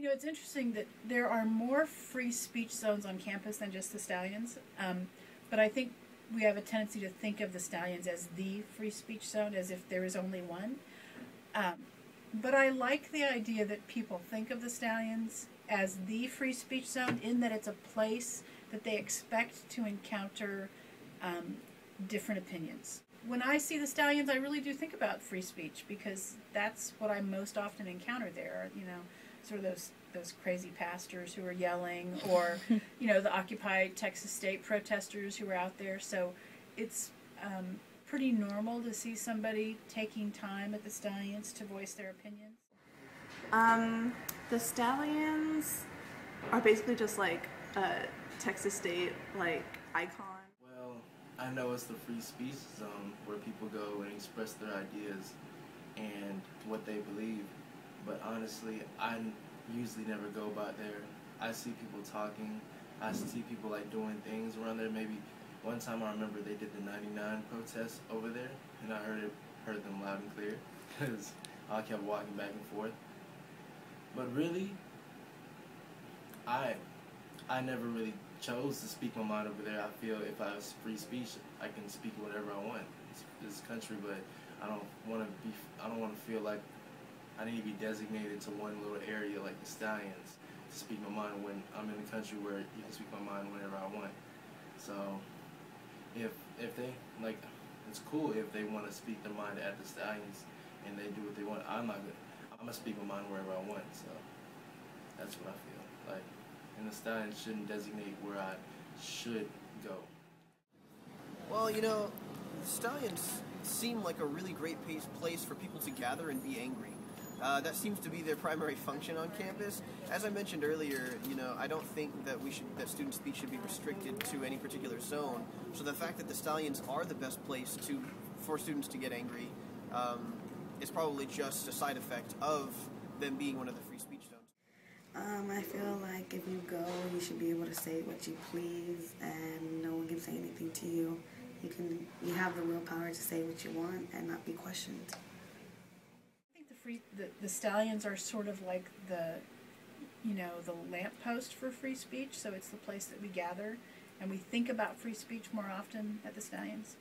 You know, it's interesting that there are more free speech zones on campus than just the Stallions, but I think we have a tendency to think of the Stallions as the free speech zone, as if there is only one. But I like the idea that people think of the Stallions as the free speech zone, in that it's a place that they expect to encounter different opinions. When I see the Stallions, I really do think about free speech, because that's what I most often encounter there. You know, sort of those crazy pastors who are yelling, or you know, the Occupy Texas State protesters who are out there. So it's pretty normal to see somebody taking time at the Stallions to voice their opinions. The Stallions are basically just like a Texas State like icon. Well, I know it's the free speech zone where people go and express their ideas and what they believe, but honestly, I usually never go by there. I see people talking, I see people like doing things around there. Maybe one time I remember they did the 99 protest over there, and I heard them loud and clear, because I kept walking back and forth. But really, I never really chose to speak my mind over there. I feel if I have free speech, I can speak whatever I want. It's this country, but I don't want to feel like I need to be designated to one little area like the Stallions to speak my mind, when I'm in a country where you can speak my mind whenever I want. So if they like, it's cool if they want to speak their mind at the Stallions and they do what they want. I'm gonna speak my mind wherever I want. So that's what I feel like. And the Stallions shouldn't designate where I should go. Well, you know, the Stallions seem like a really great place for people to gather and be angry. That seems to be their primary function on campus. As I mentioned earlier, you know, I don't think that that student speech should be restricted to any particular zone. So the fact that the Stallions are the best place for students to get angry is probably just a side effect of them being one of the free speech zones. I feel like if you go, you should be able to say what you please, and no one can say anything to you. You have the willpower to say what you want and not be questioned. I think the Stallions are sort of like the lamppost for free speech. So it's the place that we gather, and we think about free speech more often at the Stallions.